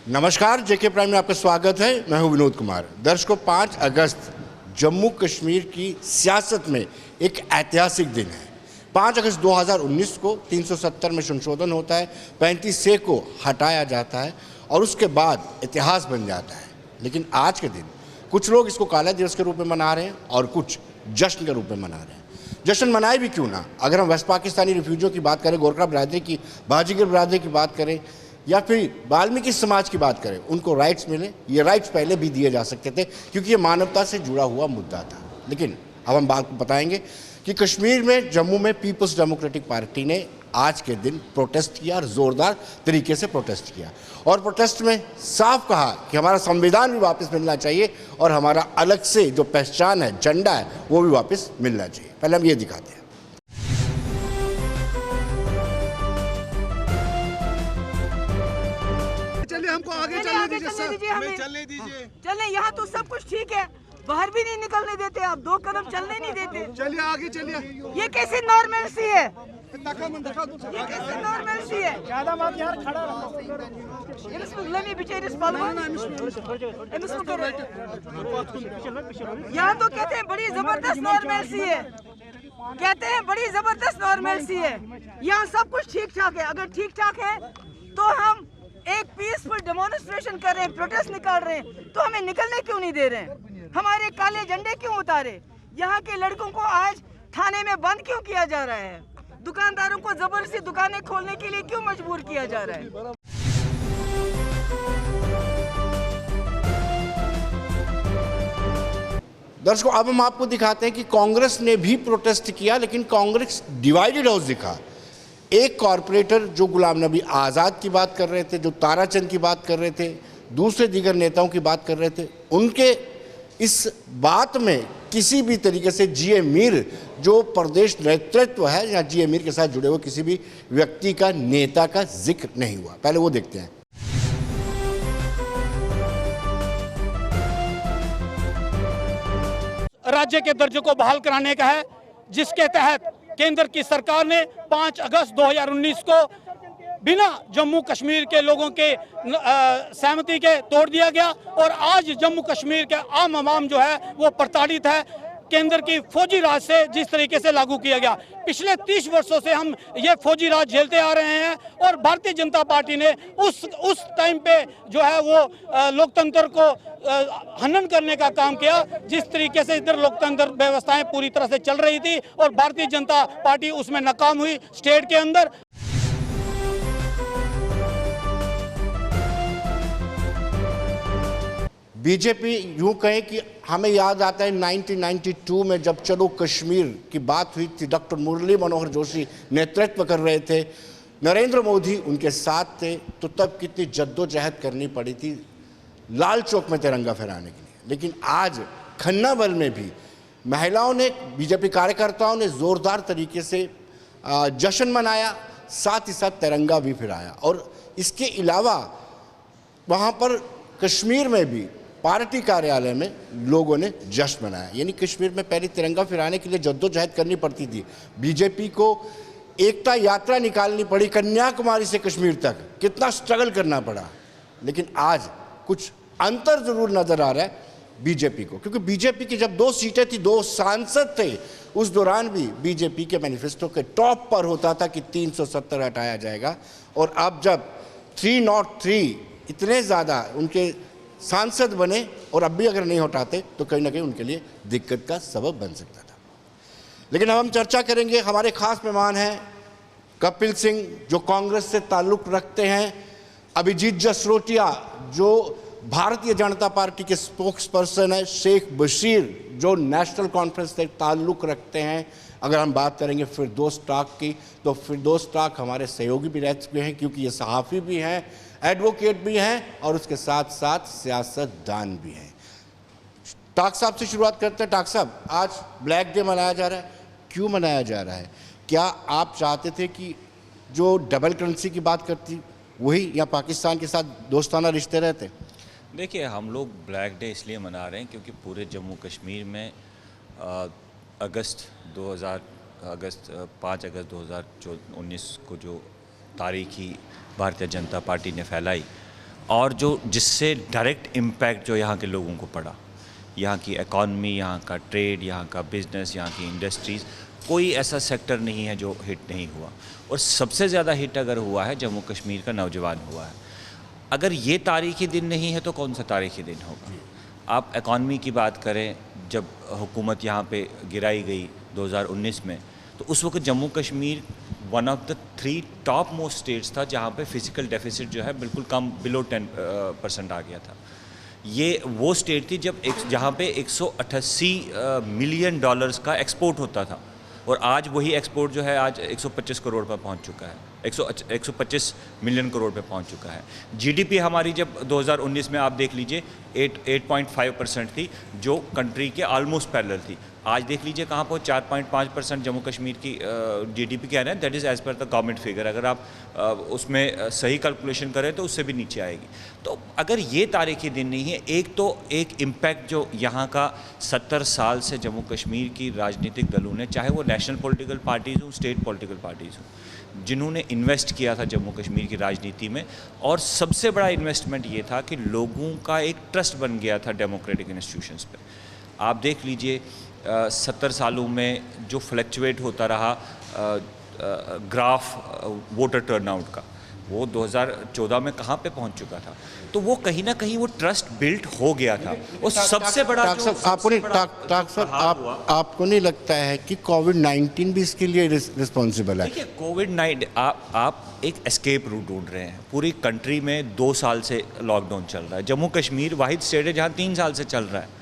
नमस्कार, जेके प्राइम में आपका स्वागत है। मैं हूं विनोद कुमार। दर्शकों, 5 अगस्त जम्मू कश्मीर की सियासत में एक ऐतिहासिक दिन है। 5 अगस्त 2019 को 370 में संशोधन होता है, 35 को हटाया जाता है और उसके बाद इतिहास बन जाता है। लेकिन आज के दिन कुछ लोग इसको काला दिवस के रूप में मना रहे हैं और कुछ जश्न के रूप में मना रहे हैं। जश्न मनाए भी क्यों ना, अगर हम वेस्ट पाकिस्तानी रिफ्यूजियों की बात करें, गोरखा बरादरी की, बाजीगर बरादरी की बात करें या फिर वाल्मीकि समाज की बात करें, उनको राइट्स मिले। ये राइट्स पहले भी दिए जा सकते थे क्योंकि ये मानवता से जुड़ा हुआ मुद्दा था। लेकिन अब हम बात बताएंगे कि कश्मीर में, जम्मू में पीपल्स डेमोक्रेटिक पार्टी ने आज के दिन प्रोटेस्ट किया और ज़ोरदार तरीके से प्रोटेस्ट किया और प्रोटेस्ट में साफ कहा कि हमारा संविधान भी वापस मिलना चाहिए और हमारा अलग से जो पहचान है, झंडा है, वो भी वापस मिलना चाहिए। पहले हम ये दिखाते हैं। चलिए, हमको आगे चलने दीजिए सर, हमें चलने दीजिए। चले, यहाँ तो सब कुछ ठीक है, बाहर भी नहीं निकलने देते आप, 2 कदम चलने नहीं देते। चलिए आगे चलिए। ये कैसी नॉर्मलसी है? ये कैसी नॉर्मलसी है? ज्यादा मत यार, खड़ा रहो। यहाँ तो कहते हैं बड़ी जबरदस्त नॉर्मलसी है, कहते हैं बड़ी जबरदस्त नॉर्मलसी है। यहाँ सब कुछ ठीक ठाक है। अगर ठीक ठाक है तो हम एक पीसफुल डेमोन्स्ट्रेशन कर रहे हैं, प्रोटेस्ट निकाल रहे हैं, तो हमें निकलने क्यों नहीं दे रहे हैं? हमारे काले झंडे क्यों उतारे? यहाँ के लड़कों को आज थाने में बंद क्यों किया जा रहा है? दुकानदारों को जबरदस्ती दुकानें खोलने के लिए क्यों मजबूर किया जा रहा है? दर्शकों, अब हम आपको दिखाते हैं कि कांग्रेस ने भी प्रोटेस्ट किया, लेकिन कांग्रेस डिवाइडेड हाउस दिखा। एक कॉरपोरेटर जो गुलाम नबी आज़ाद की बात कर रहे थे, जो ताराचंद की बात कर रहे थे, दूसरे दीगर नेताओं की बात कर रहे थे, उनके इस बात में किसी भी तरीके से जीए मीर जो प्रदेश नेतृत्व है या जीए मीर के साथ जुड़े हुए किसी भी व्यक्ति का, नेता का जिक्र नहीं हुआ। पहले वो देखते हैं। राज्य के दर्जे को बहाल कराने का है, जिसके तहत केंद्र की सरकार ने 5 अगस्त 2019 को बिना जम्मू कश्मीर के लोगों के सहमति के तोड़ दिया गया और आज जम्मू कश्मीर के आम आवाम जो है वो प्रताड़ित है। केंद्र की फौजी राज से जिस तरीके से लागू किया गया, पिछले 30 वर्षों से हम ये फौजी राज झेलते आ रहे हैं और भारतीय जनता पार्टी ने उस टाइम पे जो है वो लोकतंत्र को हनन करने का काम किया। जिस तरीके से इधर लोकतंत्र व्यवस्थाएं पूरी तरह से चल रही थी और भारतीय जनता पार्टी उसमें नाकाम हुई स्टेट के अंदर। बीजेपी यूं कहें कि हमें याद आता है 1992 में जब चलो कश्मीर की बात हुई थी, डॉक्टर मुरली मनोहर जोशी नेतृत्व कर रहे थे, नरेंद्र मोदी उनके साथ थे, तो तब कितनी जद्दोजहद करनी पड़ी थी लाल चौक में तिरंगा फहराने के लिए। लेकिन आज खन्ना बल में भी महिलाओं ने, बीजेपी कार्यकर्ताओं ने ज़ोरदार तरीके से जश्न मनाया, साथ ही साथ तिरंगा भी फहराया। और इसके अलावा वहाँ पर कश्मीर में भी पार्टी कार्यालय में लोगों ने जश्न मनाया। यानी कश्मीर में पहले तिरंगा फहराने के लिए जद्दोजहद करनी पड़ती थी, बीजेपी को एकता यात्रा निकालनी पड़ी कन्याकुमारी से कश्मीर तक, कितना स्ट्रगल करना पड़ा। लेकिन आज कुछ अंतर जरूर नजर आ रहा है बीजेपी को, क्योंकि बीजेपी की जब 2 सीटें थी, 2 सांसद थे, उस दौरान भी बीजेपी के मैनिफेस्टो के टॉप पर होता था कि 370 हटाया जाएगा। और अब जब 303 इतने ज़्यादा उनके सांसद बने और अब भी अगर नहीं हटाते तो कहीं ना कहीं उनके लिए दिक्कत का सबब बन सकता था। लेकिन अब हम चर्चा करेंगे, हमारे खास मेहमान हैं कपिल सिंह जो कांग्रेस से ताल्लुक़ रखते हैं, अभिजीत जसरोटिया जो भारतीय जनता पार्टी के स्पोक्स पर्सन है, शेख बशीर जो नेशनल कॉन्फ्रेंस से ताल्लुक़ रखते हैं। अगर हम बात करेंगे फिरदौस टाक की, तो फिरदौस टाक हमारे सहयोगी भी रह चुके हैं क्योंकि ये सहाफ़ी भी हैं, एडवोकेट भी हैं और उसके साथ साथ सियासतदान भी हैं। टाक साहब से शुरुआत करते हैं। टाक साहब, आज ब्लैक डे मनाया जा रहा है, क्यों मनाया जा रहा है? क्या आप चाहते थे कि जो डबल करेंसी की बात करती वही या पाकिस्तान के साथ दोस्ताना रिश्ते रहते? देखिए, हम लोग ब्लैक डे इसलिए मना रहे हैं क्योंकि पूरे जम्मू कश्मीर में 5 अगस्त 2019 को जो तारीखी भारतीय जनता पार्टी ने फैलाई, और जो जिससे डायरेक्ट इम्पैक्ट जो यहाँ के लोगों को पड़ा, यहाँ की इकॉनमी, यहाँ का ट्रेड, यहाँ का बिजनेस, यहाँ की इंडस्ट्रीज़, कोई ऐसा सेक्टर नहीं है जो हिट नहीं हुआ। और सबसे ज़्यादा हिट अगर हुआ है जम्मू कश्मीर का नौजवान हुआ है। अगर ये तारीख़ी दिन नहीं है तो कौन सा तारीख़ी दिन होगा? आप इकॉनमी की बात करें, जब हुकूमत यहाँ पे गिराई गई 2019 में, तो उस वक्त Jammu Kashmir one of the 3 top most states था जहाँ पे फिजिकल डेफिसिट जो है बिल्कुल कम, बिलो 10% आ गया था। ये वो स्टेट थी जहाँ पे 188 मिलियन डॉलर्स का एक्सपोर्ट होता था, और आज वही एक्सपोर्ट जो है आज 125 करोड़ पर पहुँच चुका है, 125 मिलियन करोड़ पे पहुंच चुका है। जीडीपी हमारी जब 2019 में आप देख लीजिए 8.5% थी, जो कंट्री के ऑलमोस्ट पैरेलल थी। आज देख लीजिए कहाँ पर 4.5% जम्मू कश्मीर की जीडीपी कह रहे हैं, that is as per the government figure. अगर आप उसमें सही कैलकुलेशन करें तो उससे भी नीचे आएगी। तो अगर ये तारीख़ी दिन नहीं है, एक इम्पैक्ट जो यहाँ का 70 साल से जम्मू कश्मीर की राजनीतिक दलों ने, चाहे वो नेशनल पॉलिटिकल पार्टीज़ हों, स्टेट पॉलिटिकल पार्टीज़ हों, जिन्होंने इन्वेस्ट किया था जम्मू कश्मीर की राजनीति में, और सबसे बड़ा इन्वेस्टमेंट ये था कि लोगों का एक ट्रस्ट बन गया था डेमोक्रेटिक इंस्टीट्यूशंस पे। आप देख लीजिए 70 सालों में जो फ्लक्चुएट होता रहा ग्राफ वोटर टर्नआउट का, वो 2014 में कहाँ पे पहुँच चुका था। तो वो कहीं ना कहीं वो ट्रस्ट बिल्ट हो गया था। और सबसे बड़ा आपको नहीं लगता है कि कोविड-19 भी इसके लिए रिस्पॉन्सिबल है? देखिए, कोविड-19 आप एक एस्केप रूट ढूंढ रहे हैं। पूरी कंट्री में 2 साल से लॉकडाउन चल रहा है। जम्मू कश्मीर वाहिद स्टेट है जहाँ 3 साल से चल रहा है।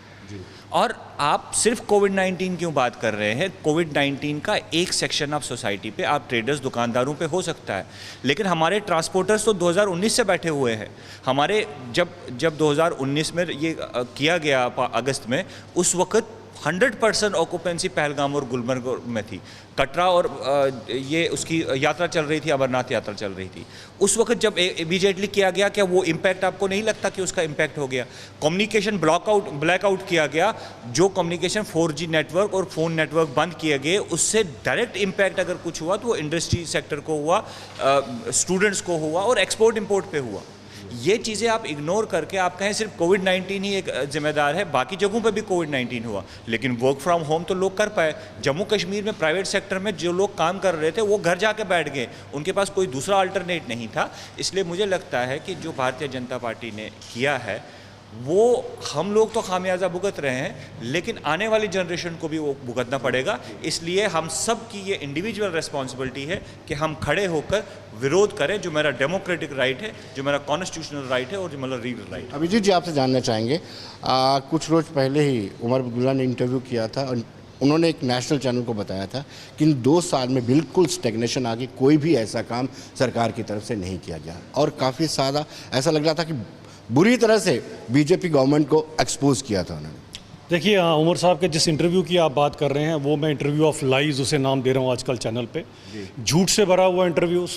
और आप सिर्फ कोविड-19 क्यों बात कर रहे हैं? कोविड-19 का एक सेक्शन ऑफ सोसाइटी पे, आप ट्रेडर्स, दुकानदारों पे हो सकता है, लेकिन हमारे ट्रांसपोर्टर्स तो 2019 से बैठे हुए हैं। हमारे जब 2019 में ये किया गया अगस्त में, उस वक्त 100% ऑक्यूपेंसी पहलगाम और गुलमर्ग में थी। कटरा और ये उसकी यात्रा चल रही थी, अमरनाथ यात्रा चल रही थी। उस वक्त जब इमीडिएटली किया गया, क्या वो इम्पैक्ट आपको नहीं लगता कि उसका इम्पैक्ट हो गया? कम्युनिकेशन ब्लैकआउट किया गया, जो कम्युनिकेशन 4G नेटवर्क और फ़ोन नेटवर्क बंद किए गए, उससे डायरेक्ट इम्पैक्ट अगर कुछ हुआ तो वो इंडस्ट्री सेक्टर को हुआ, स्टूडेंट्स को हुआ और एक्सपोर्ट इम्पोर्ट पे हुआ। ये चीज़ें आप इग्नोर करके आप कहें सिर्फ कोविड-19 ही एक जिम्मेदार है, बाकी जगहों पे भी कोविड-19 हुआ, लेकिन वर्क फ्रॉम होम तो लोग कर पाए। जम्मू कश्मीर में प्राइवेट सेक्टर में जो लोग काम कर रहे थे वो घर जाके बैठ गए, उनके पास कोई दूसरा अल्टरनेट नहीं था। इसलिए मुझे लगता है कि जो भारतीय जनता पार्टी ने किया है वो हम लोग तो खामियाजा भुगत रहे हैं, लेकिन आने वाली जनरेशन को भी वो भुगतना पड़ेगा। इसलिए हम सब की ये इंडिविजुअल रिस्पॉन्सिबिलिटी है कि हम खड़े होकर विरोध करें, जो मेरा डेमोक्रेटिक राइट है, जो मेरा कॉन्स्टिट्यूशनल राइट है और जो मेरा लीगल राइट है। अभिजीत जी, आपसे जानना चाहेंगे, कुछ रोज़ पहले ही उमर अब्दुल्ला ने इंटरव्यू किया था और उन्होंने एक नेशनल चैनल को बताया था कि इन 2 साल में बिल्कुल स्टेगनेशन आ गई, कोई भी ऐसा काम सरकार की तरफ से नहीं किया गया, और काफ़ी ज़्यादा ऐसा लग रहा था कि बुरी तरह से बीजेपी गवर्नमेंट को एक्सपोज किया था उन्होंने। देखिए, उमर साहब के जिस इंटरव्यू की आप बात कर रहे हैं, वो मैं इंटरव्यू ऑफ लाइज उसे नाम दे रहा हूँ आजकल चैनल पे। झूठ से भरा हुआ इंटरव्यू,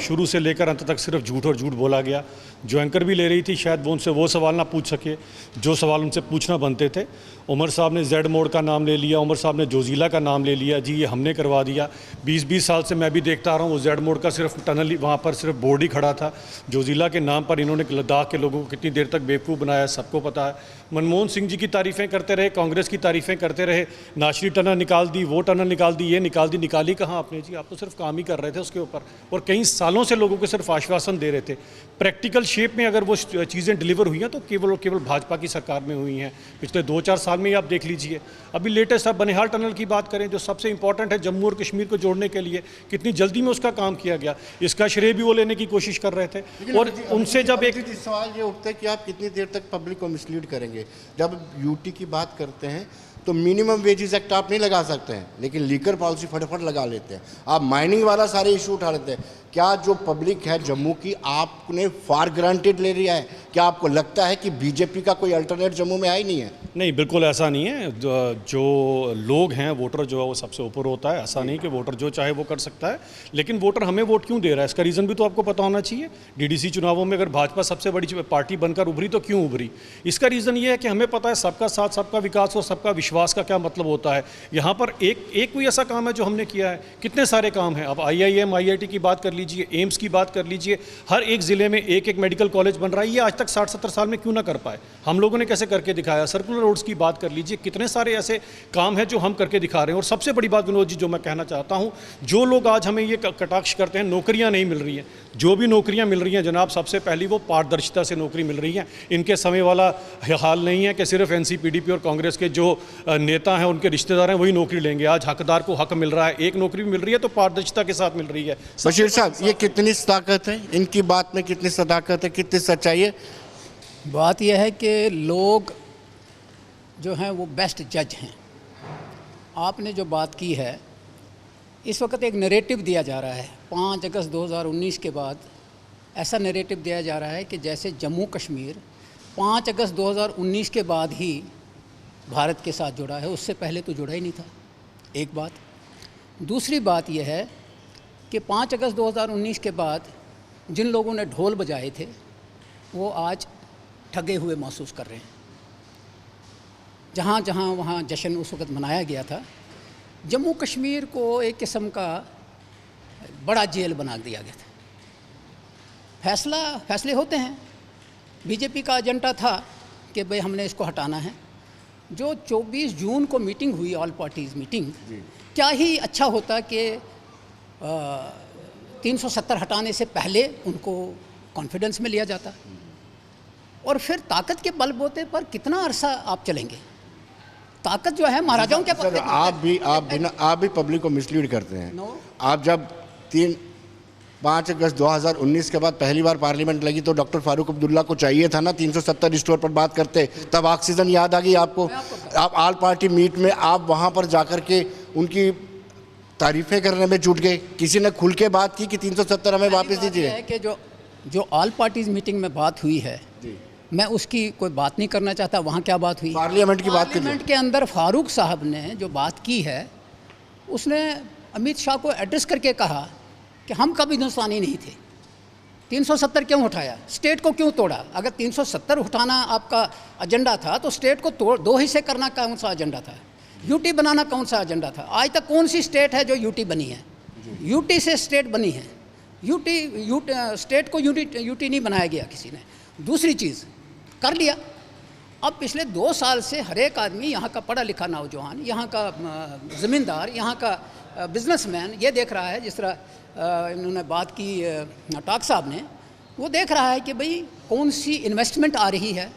शुरू से लेकर अंत तक सिर्फ झूठ और झूठ बोला गया। जो एंकर भी ले रही थी शायद वो उनसे वो सवाल ना पूछ सके जो सवाल उनसे पूछना बनते थे। उमर साहब ने जेड मोड का नाम ले लिया, उमर साहब ने जोजिला का नाम ले लिया, जी ये हमने करवा दिया। 20-20 साल से मैं भी देखता आ रहा हूँ, वो जेड मोड का सिर्फ टनल, वहाँ पर सिर्फ बोर्ड ही खड़ा था। जोजिला के नाम पर इन्होंने लद्दाख के लोगों को कितनी देर तक बेवकूफ़ बनाया, सबको पता है। मनमोहन सिंह जी की तारीफ़ें करते रहे, कांग्रेस की तारीफ़ें करते रहे, नाशरी टनल निकाल दी, वो टनल निकाल दी, ये निकाल दी। निकाली कहाँ आपने जी? आप तो सिर्फ काम ही कर रहे थे उसके ऊपर, और कई सालों से लोगों को सिर्फ आश्वासन दे रहे थे। प्रैक्टिकल शेप में अगर वो चीज़ें डिलीवर हुई हैं तो केवल भाजपा की सरकार में हुई हैं। पिछले 2-4 साल में ही आप देख लीजिए। अभी लेटेस्ट आप बनिहाल टनल की बात करें, जो सबसे इंपॉर्टेंट है जम्मू और कश्मीर को जोड़ने के लिए, कितनी जल्दी में उसका काम किया गया। इसका श्रेय भी वो लेने की कोशिश कर रहे थे। और उनसे जब एक सवाल ये उठता है कि आप कितनी देर तक पब्लिक को मिसलीड करेंगे। जब यूटी की बात करते हैं तो मिनिमम वेजेस एक्ट आप नहीं लगा सकते हैं, लेकिन लीकर पॉलिसी फटाफट लगा लेते हैं। आप माइनिंग वाला सारे इशू उठा लेते हैं। क्या जो पब्लिक है जम्मू की आपने फॉर ग्रांटेड ले लिया है? क्या आपको लगता है कि बीजेपी का कोई अल्टरनेट जम्मू में आई नहीं है? नहीं, बिल्कुल ऐसा नहीं है। जो लोग हैं, वोटर जो है वो सबसे ऊपर होता है। ऐसा नहीं कि वोटर जो चाहे वो कर सकता है, लेकिन वोटर हमें वोट क्यों दे रहा है इसका रीज़न भी तो आपको पता होना चाहिए। डीडीसी चुनावों में अगर भाजपा सबसे बड़ी पार्टी बनकर उभरी तो क्यों उभरी? इसका रीज़न ये है कि हमें पता है सबका साथ, सबका विकास और सबका विश्वास का क्या मतलब होता है। यहाँ पर एक कोई ऐसा काम है जो हमने किया है? कितने सारे काम हैं। अब IIM IIT की बात कर लीजिए, लीजिए, एम्स की बात कर लीजिए, हर एक ज़िले में एक एक मेडिकल कॉलेज बन रहा है। ये आज तक 60-70 साल में क्यों ना कर पाए? हम लोगों ने कैसे करके दिखाया। सर्कुलर रोड्स की बात कर लीजिए, कितने सारे ऐसे काम हैं जो हम करके दिखा रहे हैं। और सबसे बड़ी बात विनोद जी जो मैं कहना चाहता हूँ, जो लोग आज हमें ये कटाक्ष करते हैं नौकरियाँ नहीं मिल रही हैं, जो भी नौकरियाँ मिल रही हैं जनाब, सबसे पहली वो पारदर्शिता से नौकरी मिल रही है। इनके समय वाला हाल नहीं है कि सिर्फ एनसीपीडीपी और कांग्रेस के जो नेता हैं उनके रिश्तेदार हैं वही नौकरी लेंगे। आज हकदार को हक मिल रहा है, एक नौकरी भी मिल रही है तो पारदर्शिता के साथ मिल रही है। बशीर साहब, ये कितनी सदाकत है इनकी बात में, कितनी सदाकत है, कितनी सच्चाई है? बात यह है कि लोग जो हैं वो बेस्ट जज हैं। आपने जो बात की है, इस वक्त एक नैरेटिव दिया जा रहा है 5 अगस्त 2019 के बाद। ऐसा नैरेटिव दिया जा रहा है कि जैसे जम्मू कश्मीर 5 अगस्त 2019 के बाद ही भारत के साथ जुड़ा है, उससे पहले तो जुड़ा ही नहीं था। एक बात। दूसरी बात यह है कि 5 अगस्त 2019 के बाद जिन लोगों ने ढोल बजाए थे वो आज ठगे हुए महसूस कर रहे हैं। जहाँ जहाँ वहाँ जश्न उस वक्त मनाया गया था, जम्मू कश्मीर को एक किस्म का बड़ा जेल बना दिया गया था। फैसले होते हैं। बीजेपी का एजेंडा था कि भाई हमने इसको हटाना है। जो 24 जून को मीटिंग हुई, ऑल पार्टीज़ मीटिंग, क्या ही अच्छा होता कि 370 हटाने से पहले उनको कॉन्फिडेंस में लिया जाता। और फिर ताकत के बलबूते पर कितना अरसा आप चलेंगे? ताकत जो है महाराजाओं के सर, आप भी पब्लिक को मिसलीड करते हैं। आप जब 5 अगस्त 2019 के बाद पहली बार पार्लियामेंट लगी तो डॉक्टर फारूक अब्दुल्ला को चाहिए था ना 370 रिस्टोर पर बात करते, तब ऑक्सीजन याद आ गई आपको। आप ऑल पार्टी मीट में आप वहाँ पर जाकर के उनकी तारीफें करने में जुट गए। किसी ने खुल के बात की कि 370 हमें वापस दीजिए? है कि जो ऑल पार्टीज मीटिंग में बात हुई है, मैं उसकी कोई बात नहीं करना चाहता। वहाँ क्या बात हुई? पार्लियामेंट की बात। पार्लियामेंट के अंदर फारूक साहब ने जो बात की है, उसने अमित शाह को एड्रेस करके कहा कि हम कभी हिंदुस्तानी नहीं थे। 370 क्यों उठाया? स्टेट को क्यों तोड़ा? अगर 370 उठाना आपका एजेंडा था तो स्टेट को दो हिस्से करना कौन सा एजेंडा था? यूटी बनाना कौन सा एजेंडा था? आज तक कौन सी स्टेट है जो यूटी बनी है? यूटी से स्टेट बनी है। स्टेट को यूटी नहीं बनाया गया किसी ने। दूसरी चीज़ कर लिया। अब पिछले 2 साल से हर एक आदमी, यहाँ का पढ़ा लिखा नौजवान, यहाँ का ज़मींदार, यहाँ का बिजनेसमैन ये देख रहा है, जिस तरह इन्होंने बात की टाक साहब ने, वो देख रहा है कि भाई कौन सी इन्वेस्टमेंट आ रही है।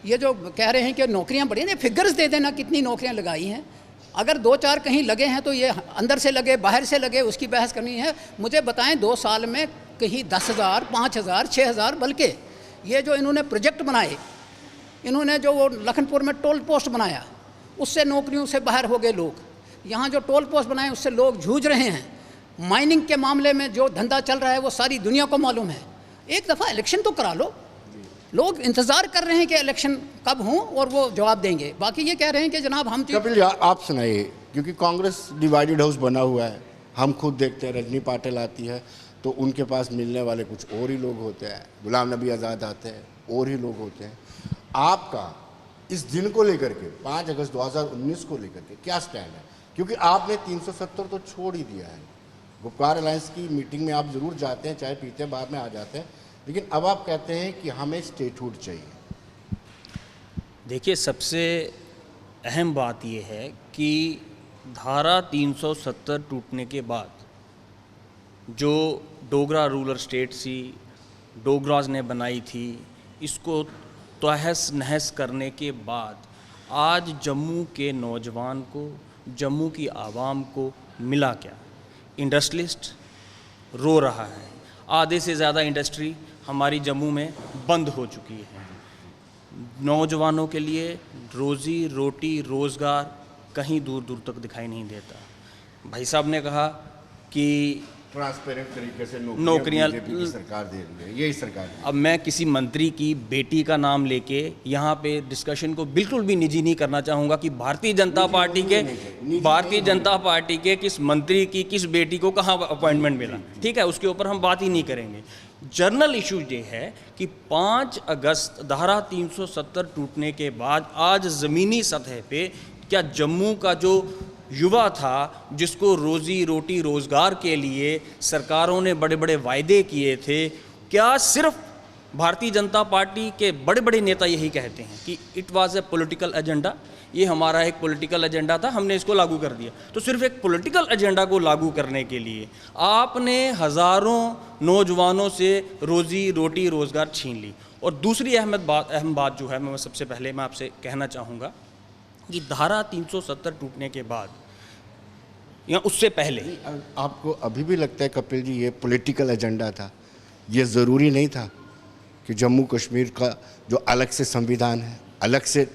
ये जो कह रहे हैं कि नौकरियाँ बढ़ी हैं, फिगर्स दे देना कितनी नौकरियाँ लगाई हैं। अगर 2-4 कहीं लगे हैं तो ये अंदर से लगे बाहर से लगे उसकी बहस करनी है। मुझे बताएं 2 साल में कहीं 10,000, 5,000, 6,000, बल्कि ये जो इन्होंने प्रोजेक्ट बनाए, इन्होंने जो वो लखनपुर में टोल पोस्ट बनाया, उससे नौकरियों से बाहर हो गए लोग। यहाँ जो टोल पोस्ट बनाए उससे लोग जूझ रहे हैं। माइनिंग के मामले में जो धंधा चल रहा है वो सारी दुनिया को मालूम है। एक दफ़ा इलेक्शन तो करा लो। लोग इंतज़ार कर रहे हैं कि इलेक्शन कब हों और वो जवाब देंगे। बाकी ये कह रहे हैं कि जनाब हम कपिल आप सुनाइए, क्योंकि कांग्रेस डिवाइडेड हाउस बना हुआ है। हम खुद देखते हैं, रजनी पाटिल आती है तो उनके पास मिलने वाले कुछ और ही लोग होते हैं, गुलाम नबी आज़ाद आते हैं और ही लोग होते हैं। आपका इस दिन को लेकर के 5 अगस्त 2019 को लेकर के क्या स्टैंड है? क्योंकि आपने 370 तो छोड़ ही दिया है। गुपकार अलायंस की मीटिंग में आप ज़रूर जाते हैं, चाय पीते हैं, बाद में आ जाते हैं, लेकिन अब आप कहते हैं कि हमें स्टेटहुड चाहिए। देखिए, सबसे अहम बात यह है कि धारा 370 टूटने के बाद जो डोगरा रूरल स्टेट सी डोगराज ने बनाई थी, इसको तहस नहस करने के बाद आज जम्मू के नौजवान को, जम्मू की आवाम को मिला क्या? इंडस्ट्रियलिस्ट रो रहा है। आधे से ज़्यादा इंडस्ट्री हमारी जम्मू में बंद हो चुकी है। नौजवानों के लिए रोज़ी रोटी रोज़गार कहीं दूर दूर तक दिखाई नहीं देता। भाई साहब ने कहा कि ट्रांसपेरेंट तरीके से नौकरियां बीजेपी की सरकार दे रही है, यही सरकार है। अब मैं किसी मंत्री की बेटी का नाम लेके यहाँ पे डिस्कशन को बिल्कुल भी निजी नहीं करना चाहूँगा कि भारतीय जनता पार्टी के किस मंत्री की किस बेटी को कहाँ अपॉइंटमेंट मिला, ठीक है, उसके ऊपर हम बात ही नहीं करेंगे। जर्नल इशू ये है कि 5 अगस्त धारा 370 टूटने के बाद आज ज़मीनी सतह पे क्या जम्मू का जो युवा था जिसको रोज़ी रोटी रोज़गार के लिए सरकारों ने बड़े बड़े वायदे किए थे। क्या सिर्फ भारतीय जनता पार्टी के बड़े बड़े नेता यही कहते हैं कि it was a political agenda, ये हमारा एक पॉलिटिकल एजेंडा था, हमने इसको लागू कर दिया? तो सिर्फ एक पॉलिटिकल एजेंडा को लागू करने के लिए आपने हज़ारों नौजवानों से रोज़ी रोटी रोज़गार छीन ली। और दूसरी अहम बात जो है, मैं सबसे पहले मैं आपसे कहना चाहूँगा कि धारा 370 टूटने के बाद या उससे पहले, आपको अभी भी लगता है कपिल जी ये पॉलिटिकल एजेंडा था? ये ज़रूरी नहीं था कि जम्मू कश्मीर का जो अलग से संविधान है, अलग से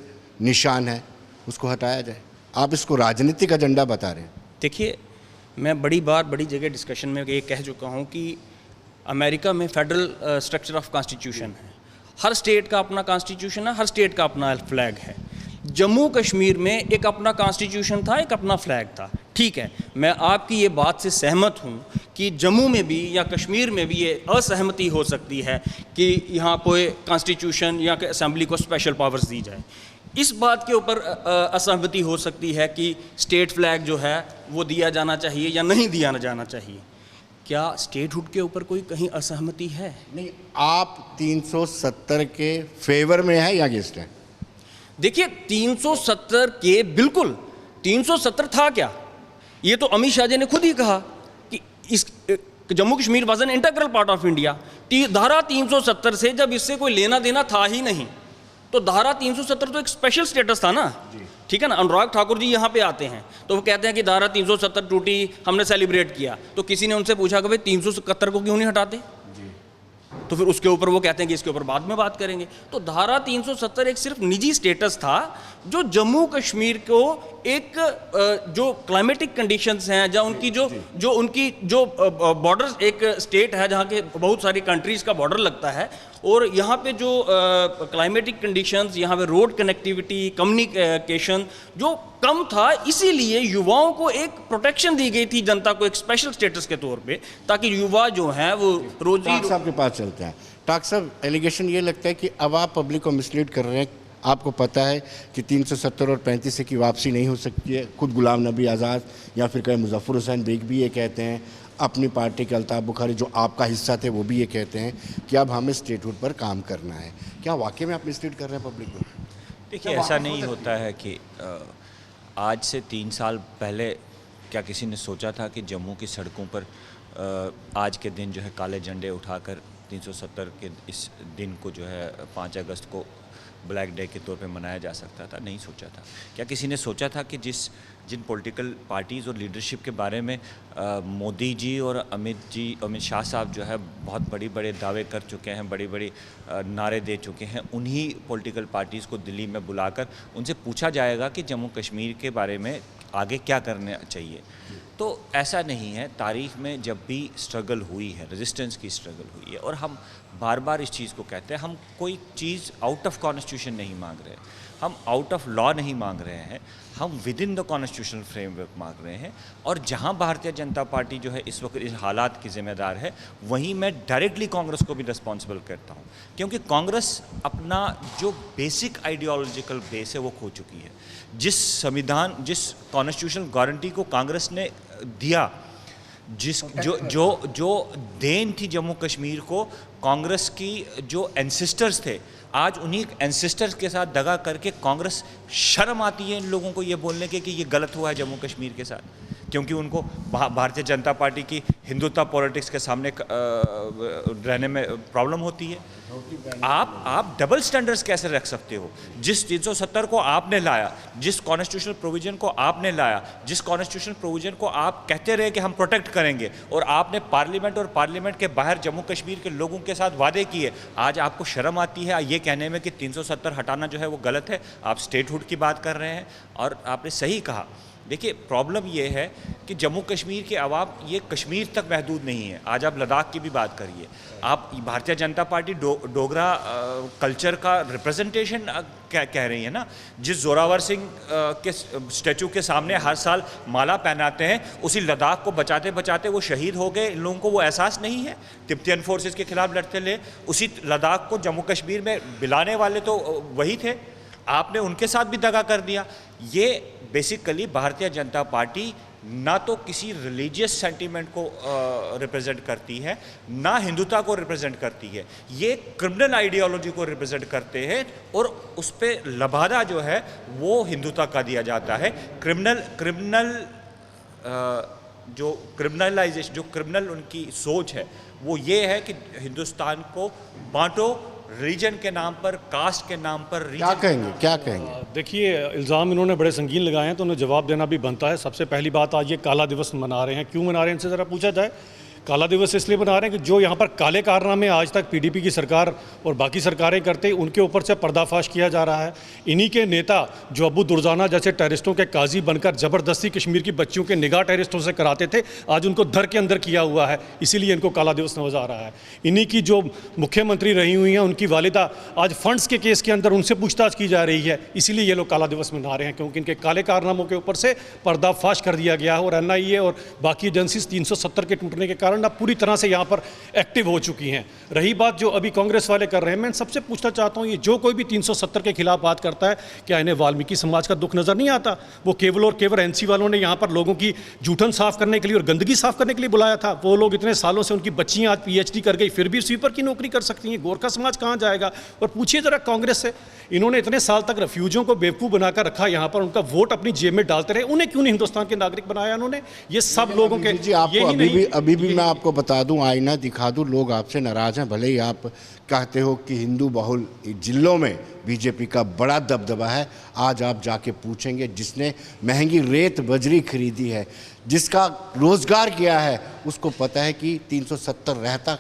निशान है, उसको हटाया जाए? आप इसको राजनीतिक एजेंडा बता रहे हैं। देखिए, मैं बड़ी जगह डिस्कशन में ये कह चुका हूँ कि अमेरिका में फेडरल स्ट्रक्चर ऑफ कॉन्स्टिट्यूशन है, हर स्टेट का अपना कॉन्स्टिट्यूशन है, हर स्टेट का अपना फ्लैग है। जम्मू कश्मीर में एक अपना कॉन्स्टिट्यूशन था, एक अपना फ्लैग था। ठीक है, मैं आपकी ये बात से सहमत हूँ कि जम्मू में भी या कश्मीर में भी ये असहमति हो सकती है कि यहाँ कोई कॉन्स्टिट्यूशन या असेंबली को स्पेशल पावर्स दी जाए। इस बात के ऊपर असहमति हो सकती है कि स्टेट फ्लैग जो है वो दिया जाना चाहिए या नहीं दिया जाना चाहिए। क्या स्टेटहुड के ऊपर कोई कहीं असहमति है? नहीं, आप 370 के फेवर में है या अगेंस्ट है? देखिए, 370 के बिल्कुल, 370 था क्या? ये तो अमित शाह जी ने खुद ही कहा कि इस Jammu Kashmir was an integral part of India. धारा 370 से जब इससे कोई लेना देना था ही नहीं, तो धारा 370 तो एक स्पेशल स्टेटस था ना, ठीक है ना। अनुराग ठाकुर जी यहाँ पे आते हैं तो वो कहते हैं कि धारा 370 टूटी, हमने सेलिब्रेट किया। तो किसी ने उनसे पूछा कि भाई 371 को क्यों नहीं हटाते? तो फिर उसके ऊपर वो कहते हैं कि इसके ऊपर बाद में बात करेंगे। तो धारा 370 एक सिर्फ निजी स्टेटस था जो जम्मू कश्मीर को एक जो क्लाइमेटिक कंडीशंस हैं, जहाँ उनकी जो बॉर्डर, एक स्टेट है जहाँ के बहुत सारी कंट्रीज़ का बॉर्डर लगता है, और यहाँ पे जो क्लाइमेटिक कंडीशंस, यहाँ पे रोड कनेक्टिविटी, कम्युनिकेशन जो कम था, इसीलिए युवाओं को एक प्रोटेक्शन दी गई थी, जनता को एक स्पेशल स्टेटस के तौर पे, ताकि युवा जो हैं वो टाक साहब के पास चलते हैं। टाक साहब, एलिगेशन ये लगता है कि अब आप पब्लिक को मिसलीड कर रहे हैं। आपको पता है कि 370 और 35 की वापसी नहीं हो सकती है। खुद गुलाम नबी आज़ाद या फिर कहीं मुजफ्फर हुसैन बेग भी ये कहते हैं, अपनी पार्टी के अल्ताफ़ बुखारी जो आपका हिस्सा थे वो भी ये कहते हैं कि अब हमें स्टेटहुड पर काम करना है। क्या वाकई में आप मिसलीड कर रहे हैं पब्लिक को? देखिए, ऐसा नहीं होता है कि आज से 3 साल पहले क्या किसी ने सोचा था कि जम्मू की सड़कों पर आज के दिन जो है काले झंडे उठाकर 370 के इस दिन को जो है 5 अगस्त को ब्लैक डे के तौर पे मनाया जा सकता था? नहीं सोचा था। क्या किसी ने सोचा था कि जिन पॉलिटिकल पार्टीज़ और लीडरशिप के बारे में मोदी जी और अमित शाह साहब जो है बहुत बड़े दावे कर चुके हैं, बड़ी नारे दे चुके हैं, उन्हीं पॉलिटिकल पार्टीज़ को दिल्ली में बुलाकर उनसे पूछा जाएगा कि जम्मू कश्मीर के बारे में आगे क्या करना चाहिए? तो ऐसा नहीं है। तारीख़ में जब भी स्ट्रगल हुई है, रेजिस्टेंस की स्ट्रगल हुई है, और हम बार बार इस चीज़ को कहते हैं, हम कोई चीज़ आउट ऑफ कॉन्स्टिट्यूशन नहीं मांग रहे, हम आउट ऑफ लॉ नहीं मांग रहे हैं, हम with in the constitutional framework मांग रहे हैं। और जहां भारतीय जनता पार्टी जो है इस वक्त इस हालात की जिम्मेदार है, वहीं मैं डायरेक्टली कांग्रेस को भी रिस्पॉन्सिबल करता हूं, क्योंकि कांग्रेस अपना जो बेसिक आइडियोलॉजिकल बेस है वो खो चुकी है। जिस संविधान, जिस कॉन्स्टिट्यूशनल गारंटी को कांग्रेस ने दिया, जो देन थी जम्मू कश्मीर को, कांग्रेस की जो एंसेस्टर्स थे, आज उन्हीं एंसेस्टर्स के साथ दगा करके कांग्रेस, शर्म आती है इन लोगों को ये बोलने के कि ये गलत हुआ है जम्मू कश्मीर के साथ, क्योंकि उनको भारतीय जनता पार्टी की हिंदुत्व पॉलिटिक्स के सामने रहने में प्रॉब्लम होती है। आप डबल स्टैंडर्ड्स कैसे रख सकते हो? जिस 370 को आपने लाया, जिस कॉन्स्टिट्यूशनल प्रोविजन को आपने लाया, जिस कॉन्स्टिट्यूशनल प्रोविजन को आप कहते रहे कि हम प्रोटेक्ट करेंगे, और आपने पार्लियामेंट और पार्लियामेंट के बाहर जम्मू कश्मीर के लोगों के साथ वादे किए, आज आपको शर्म आती है ये कहने में कि 370 हटाना जो है वो गलत है। आप स्टेटहुड की बात कर रहे हैं, और आपने सही कहा। देखिए, प्रॉब्लम ये है कि जम्मू कश्मीर के अवाम ये कश्मीर तक महदूद नहीं है। आज आप लद्दाख की भी बात करिए, आप भारतीय जनता पार्टी डोगरा कल्चर का रिप्रेजेंटेशन कह रही है ना। जिस जोरावर सिंह के स्टैचू के सामने हर साल माला पहनाते हैं, उसी लद्दाख को बचाते बचाते वो शहीद हो गए। इन लोगों को वो एहसास नहीं है? तिब्बतियन फोर्सेस के खिलाफ लड़ते ले उसी लद्दाख को जम्मू कश्मीर में बिलाने वाले तो वही थे। आपने उनके साथ भी दगा कर दिया। ये बेसिकली भारतीय जनता पार्टी ना तो किसी रिलीजियस सेंटीमेंट को रिप्रेजेंट करती है, ना हिंदुत्व को रिप्रेजेंट करती है, ये क्रिमिनल आइडियोलॉजी को रिप्रेजेंट करते हैं और उस पर लबादा जो है वो हिंदुत्व का दिया जाता है। जो क्रिमिनलाइजेशन, जो क्रिमिनल उनकी सोच है वो ये है कि हिंदुस्तान को बांटो, रिलीजन के नाम पर, कास्ट के नाम पर। क्या कहेंगे? देखिए, इल्ज़ाम इन्होंने बड़े संगीन लगाए हैं तो उन्हें जवाब देना भी बनता है। सबसे पहली बात, आज ये काला दिवस मना रहे हैं, क्यों मना रहे हैं इनसे ज़रा पूछा जाए। काला दिवस इसलिए मना रहे हैं कि जो यहाँ पर काले कारनामे आज तक पीडीपी की सरकार और बाकी सरकारें करते, उनके ऊपर से पर्दाफाश किया जा रहा है। इन्हीं के नेता जो अबू दुर्जाना जैसे टेररिस्टों के काजी बनकर ज़बरदस्ती कश्मीर की बच्चियों के निगाह टेररिस्टों से कराते थे, आज उनको धर के अंदर किया हुआ है, इसीलिए इनको काला दिवस नजर आ रहा है। इन्हीं की जो मुख्यमंत्री रही हुई हैं, उनकी वालिदा आज फंड्स के केस के अंदर उनसे पूछताछ की जा रही है, इसीलिए ये लोग काला दिवस मना रहे हैं, क्योंकि इनके काले कारनामों के ऊपर से पर्दाफाश कर दिया गया है। और NIA और बाकी एजेंसीज 370 के टूटने के कारण अब पूरी तरह से यहाँ पर एक्टिव हो चुकी हैं। रही बात जो अभी कांग्रेस वाले कर रहे हैं, मैं सबसे पूछना चाहता हूँ, ये जो कोई भी 370 के खिलाफ बात करता है, क्या इन्हें वाल्मीकि समाज का दुख नजर नहीं आता? वो केवल और केवल NC वालों ने यहाँ पर लोगों की जूठन साफ करने के लिए और गंदगी साफ करने के लिए बुलाया था। वो लोग इतने सालों से, उनकी बच्चियाँ आज PhD कर गई, फिर भी स्वीपर की नौकरी कर सकती हैं। गोरखा समाज कहाँ जाएगा? और पूछिए जरा कांग्रेस से, इन्होंने इतने साल तक रेफ्यूजियों को बेवकूफ़ बनाकर रखा यहाँ पर, उनका वोट अपनी जेब में डालते रहे, उन्हें क्यों नहीं हिंदुस्तान के नागरिक बनाया उन्होंने? ये सब लोगों के अभी भी मैं आपको बता दूं, आईना दिखा दूं, लोग आपसे नाराज हैं। भले ही आप कहते हो कि हिंदू बहुल जिलों में बीजेपी का बड़ा दबदबा है, आज आप जाके पूछेंगे जिसने महंगी रेत बजरी खरीदी है, जिसका रोजगार किया है, उसको पता है कि 370 रहता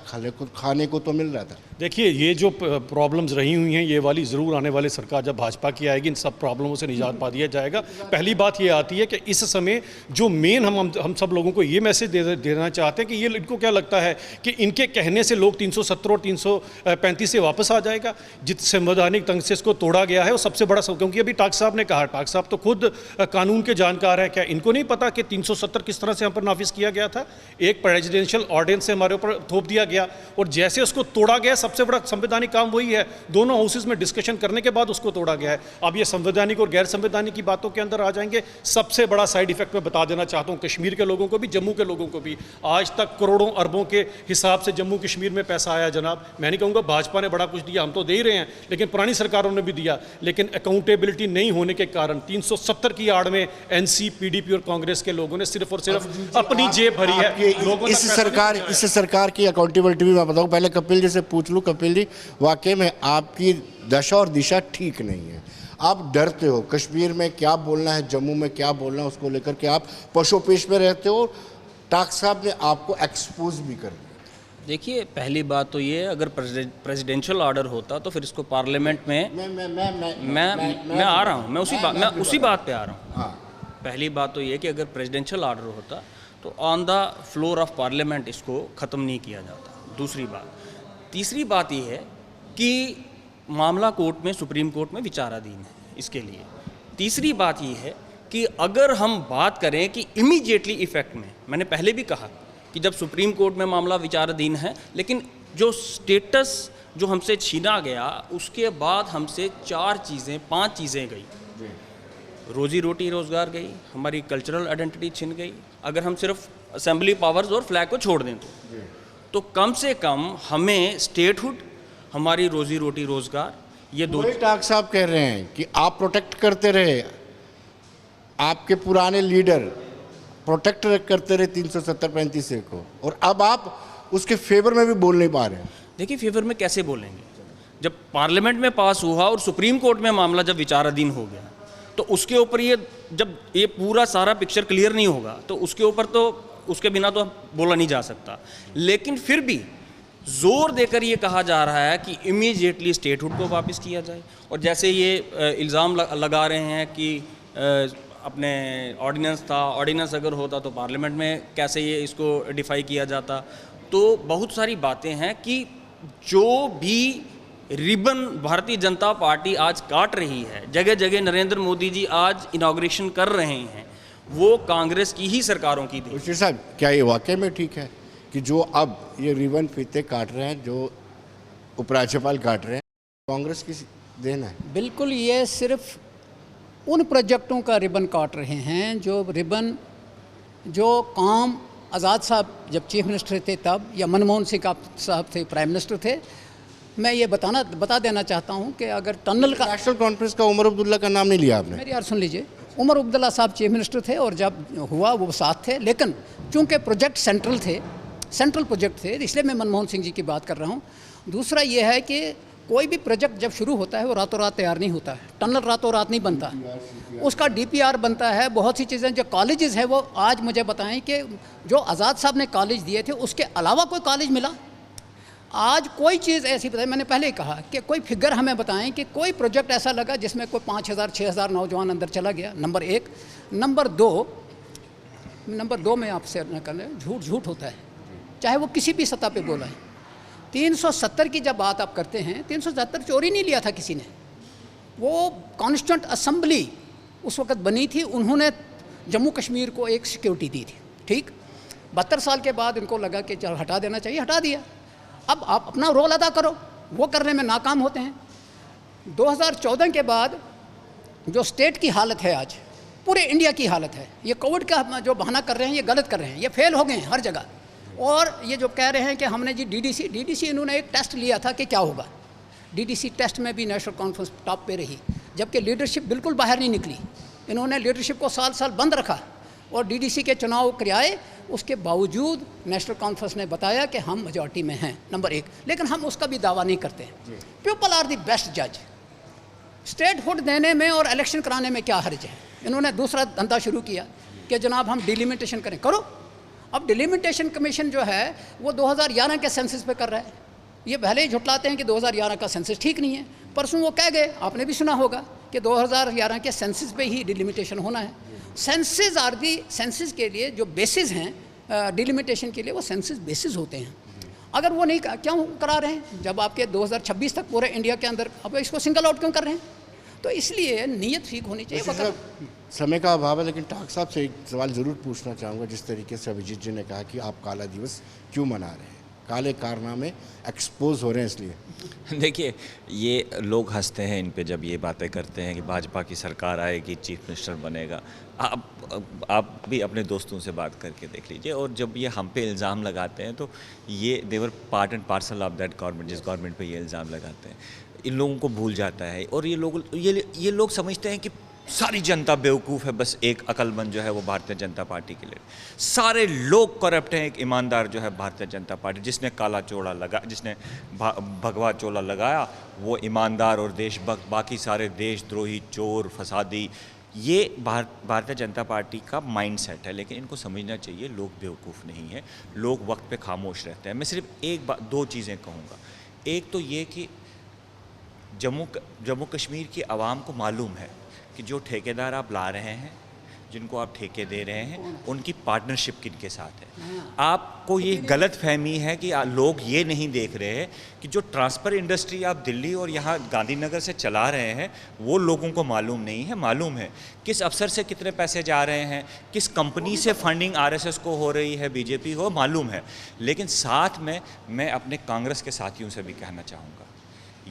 खाने को तो मिल रहा था। देखिए, ये जो प्रॉब्लम्स रही हुई हैं, ये वाली ज़रूर आने वाली सरकार जब भाजपा की आएगी, इन सब प्रॉब्लमों से निजात पा दिया जाएगा। पहली बात ये आती है कि इस समय जो मेन हम सब लोगों को ये मैसेज देना चाहते हैं कि ये इनको क्या लगता है कि इनके कहने से लोग 370 और 335 से वापस आ जाएगा। जिस संवैधानिक तंग से इसको तोड़ा गया है वो सबसे बड़ा, क्योंकि अभी टाक साहब ने कहा, टाक साहब तो खुद कानून के जानकार है, क्या इनको नहीं पता कि 370 किस तरह से हम पर नाफिज किया गया था? एक प्रेसिडेंशियल ऑर्डिनेंस से हमारे ऊपर थोप दिया गया और जैसे उसको तोड़ा गया, सबसे बड़ा संवैधानिक काम वही है, दोनों हाउसेज में डिस्कशन करने के बाद उसको तोड़ा गया है। अब ये संवैधानिक और गैर संवैधानिक की बातों के अंदर आ जाएंगे। सबसे बड़ा साइड इफेक्ट मैं बता देना चाहता हूँ, कश्मीर के लोगों को भी, जम्मू के लोगों को भी। आज तक करोड़ों अरबों के हिसाब से जम्मू कश्मीर में पैसा आया जनाब। मैं नहीं कहूँगा भाजपा ने बड़ा कुछ दिया, हम तो दे ही रहे हैं, लेकिन पुरानी सरकारों ने भी दिया, लेकिन अकाउंटेबिलिटी नहीं होने के कारण 370 की आड़ में NC, PDP और कांग्रेस के लोगों ने सिर्फ और सिर्फ अपनी जेब भरी है। इस सरकार की अकाउंटेबिलिटी भी मैं बताऊं, पहले कपिल जी से पूछ लूं। कपिल जी, वाकई में आपकी दशा और दिशा ठीक नहीं है। आप डरते हो कश्मीर में क्या बोलना है, जम्मू में क्या बोलना है, उसको लेकर के आप पशुपेश में रहते हो। टाक साहब ने आपको एक्सपोज भी कर दिया। देखिए, पहली बात तो ये, अगर प्रेसिडेंशियल ऑर्डर होता तो फिर इसको पार्लियामेंट में मैं आ रहा हूँ, मैं उसी बात पे आ रहा हूँ। हाँ। पहली बात तो ये कि अगर प्रेसिडेंशियल ऑर्डर होता तो on the floor of parliament इसको ख़त्म नहीं किया जाता। दूसरी बात, तीसरी बात ये है कि मामला कोर्ट में, सुप्रीम कोर्ट में विचाराधीन है इसके लिए। तीसरी बात ये है कि अगर हम बात करें कि इमीडिएटली इफेक्ट में, मैंने पहले भी कहा कि जब सुप्रीम कोर्ट में मामला विचाराधीन है, लेकिन जो स्टेटस जो हमसे छीना गया, उसके बाद हमसे 5 चीज़ें गई। रोजी रोटी रोज़गार गई, हमारी कल्चरल आइडेंटिटी छिन गई। अगर हम सिर्फ असेंबली पावर्स और फ्लैग को छोड़ दें तो कम से कम हमें स्टेटहुड, हमारी रोजी रोटी रोज़गार, ये दो। टाक साहब कह रहे हैं कि आप प्रोटेक्ट करते रहे, आपके पुराने लीडर प्रोटेक्ट करते रहे 370-35 को, और अब आप उसके फेवर में भी बोल नहीं पा रहे हैं। देखिए, फेवर में कैसे बोलेंगे? जब पार्लियामेंट में पास हुआ और सुप्रीम कोर्ट में मामला जब विचाराधीन हो गया, तो उसके ऊपर जब ये पूरा सारा पिक्चर क्लियर नहीं होगा तो उसके ऊपर तो, उसके बिना तो बोला नहीं जा सकता। लेकिन फिर भी जोर देकर ये कहा जा रहा है कि इमीडिएटली स्टेटहुड को वापस किया जाए। और जैसे ये इल्ज़ाम लगा रहे हैं कि अपने ऑर्डिनेंस था, ऑर्डिनेंस अगर होता तो पार्लियामेंट में कैसे ये इसको डिफाई किया जाता। तो बहुत सारी बातें हैं कि जो भी रिबन भारतीय जनता पार्टी आज काट रही है, जगह जगह नरेंद्र मोदी जी आज इनॉग्रेशन कर रहे हैं, वो कांग्रेस की ही सरकारों की थी। उसी साहब, क्या ये वाकई में ठीक है कि जो अब ये रिबन फीते काट रहे हैं, जो उपराज्यपाल काट रहे हैं, कांग्रेस की देना है? बिल्कुल, ये सिर्फ उन प्रोजेक्टों का रिबन काट रहे हैं जो काम आज़ाद साहब जब चीफ मिनिस्टर थे तब, या मनमोहन सिंह साहब थे प्राइम मिनिस्टर थे। मैं ये बता देना चाहता हूँ कि अगर टनल का नेशनल कॉन्फ्रेंस का उमर अब्दुल्ला का नाम नहीं लिया आपने? मेरी यार सुन लीजिए, उमर अब्दुल्ला साहब चीफ मिनिस्टर थे और जब हुआ वो साथ थे, लेकिन चूंकि प्रोजेक्ट सेंट्रल प्रोजेक्ट थे, इसलिए मैं मनमोहन सिंह जी की बात कर रहा हूँ। दूसरा ये है कि कोई भी प्रोजेक्ट जब शुरू होता है वो रातों रात तैयार नहीं होता है। टनल रातों रात नहीं बनता, उसका DPR बनता है। बहुत सी चीज़ें जो कॉलेजेस है वो आज मुझे बताएं कि जो आज़ाद साहब ने कॉलेज दिए थे उसके अलावा कोई कॉलेज मिला? आज कोई चीज़ ऐसी बताई, मैंने पहले ही कहा कि कोई फिगर हमें बताएं कि कोई प्रोजेक्ट ऐसा लगा जिसमें कोई 5,000 6,000 नौजवान अंदर चला गया। नंबर एक। नंबर दो में आपसे न कर लें, झूठ होता है, चाहे वो किसी भी सतह पे बोला है। 370 की जब बात आप करते हैं, 370 चोरी नहीं लिया था किसी ने। वो कॉन्स्टिट्यूंट असेंबली उस वक़्त बनी थी, उन्होंने जम्मू कश्मीर को एक सिक्योरिटी दी थी, ठीक। 72 साल के बाद इनको लगा कि चल हटा देना चाहिए, हटा दिया। अब आप अपना रोल अदा करो, वो करने में नाकाम होते हैं। 2014 के बाद जो स्टेट की हालत है आज, पूरे इंडिया की हालत है, ये कोविड का जो बहाना कर रहे हैं ये गलत कर रहे हैं, ये फेल हो गए हैं हर जगह। और ये जो कह रहे हैं कि हमने जी DDC इन्होंने एक टेस्ट लिया था कि क्या होगा। DDC टेस्ट में भी नेशनल कॉन्फ्रेंस टॉप पे रही, जबकि लीडरशिप बिल्कुल बाहर नहीं निकली। इन्होंने लीडरशिप को साल बंद रखा और DDC के चुनाव कराए, उसके बावजूद नेशनल कॉन्फ्रेंस ने बताया कि हम मेजॉरिटी में हैं, नंबर एक। लेकिन हम उसका भी दावा नहीं करते। पीपल आर द बेस्ट जज। स्टेटहुड देने में और इलेक्शन कराने में क्या हर्ज है? इन्होंने दूसरा धंधा शुरू किया कि जनाब हम डिलिमिटेशन करें, करो। अब डिलिमिटेशन कमीशन जो है वो 2011 के सेंसस पे कर रहा है। ये पहले ही झुटलाते हैं कि 2011 का सेंसस ठीक नहीं है। परसों वो कह गए, आपने भी सुना होगा, कि 2011 के सेंसस पे ही डिलिमिटेशन होना है। सेंसस के लिए जो बेसिस हैं डिलिमिटेशन के लिए, वो सेंसस बेसिस होते हैं। अगर वो नहीं क्यों करा रहे हैं जब आपके 2026 तक पूरे इंडिया के अंदर, अब इसको सिंगल आउट क्यों कर रहे हैं? तो इसलिए नीयत ठीक होनी चाहिए। समय का अभाव है, लेकिन ठाक साहब से एक सवाल ज़रूर पूछना चाहूँगा। जिस तरीके से अभिजीत जी ने कहा कि आप काला दिवस क्यों मना रहे हैं, काले कारनामे एक्सपोज हो रहे हैं इसलिए। देखिए, ये लोग हंसते हैं इन पे जब ये बातें करते हैं कि भाजपा की सरकार आएगी, चीफ मिनिस्टर बनेगा। आप भी अपने दोस्तों से बात करके देख लीजिए। और जब ये हम पे इल्ज़ाम लगाते हैं तो ये they are part and parcel of that government, जिस गवर्नमेंट पे ये इल्ज़ाम लगाते हैं, इन लोगों को भूल जाता है। और ये लोग समझते हैं कि सारी जनता बेवकूफ़ है, बस एक अक्लमंद जो है वो भारतीय जनता पार्टी के लिए। सारे लोग करप्ट हैं। एक ईमानदार जो है भारतीय जनता पार्टी, जिसने काला चोला लगा, जिसने भगवा चोला लगाया, वो ईमानदार और देशभक्त। बाकी सारे देशद्रोही, चोर, फसादी। ये भारतीय जनता पार्टी का माइंडसेट है। लेकिन इनको समझना चाहिए लोग बेवकूफ़ नहीं है, लोग वक्त पे खामोश रहते हैं। मैं सिर्फ दो चीज़ें कहूँगा। एक तो ये कि जम्मू कश्मीर की आवाम को मालूम है कि जो ठेकेदार आप ला रहे हैं, जिनको आप ठेके दे रहे हैं, उनकी पार्टनरशिप किनके साथ है। आपको ये गलत फहमी है कि लोग ये नहीं देख रहे हैं कि जो ट्रांसफ़र इंडस्ट्री आप दिल्ली और यहाँ गांधीनगर से चला रहे हैं, वो लोगों को मालूम नहीं है। मालूम है किस अफसर से कितने पैसे जा रहे हैं, किस कंपनी से फंडिंग RSS को हो रही है, BJP हो, मालूम है। लेकिन साथ में मैं अपने कांग्रेस के साथियों से भी कहना चाहूँगा,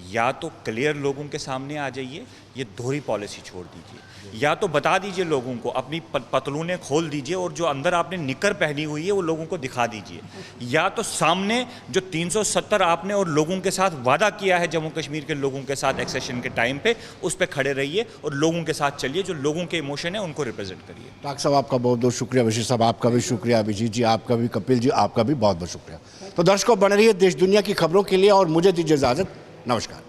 या तो क्लियर लोगों के सामने आ जाइए, ये दोहरी पॉलिसी छोड़ दीजिए। या तो बता दीजिए लोगों को, अपनी पतलूनें खोल दीजिए और जो अंदर आपने निकर पहनी हुई है वो लोगों को दिखा दीजिए। या तो सामने जो 370 आपने और लोगों के साथ वादा किया है जम्मू कश्मीर के लोगों के साथ एक्सेशन के टाइम पे, उस पर खड़े रहिए और लोगों के साथ चलिए। जो लोगों के इमोशन है उनको रिप्रेजेंट करिए। ठाक साहब आपका बहुत बहुत शुक्रिया। बशीर साहब आपका भी शुक्रिया। अभिजीत जी आपका भी, कपिल जी आपका भी बहुत बहुत शुक्रिया। तो दर्शकों, बने रहिए देश दुनिया की खबरों के लिए और मुझे दीजिए इजाज़त। नमस्कार।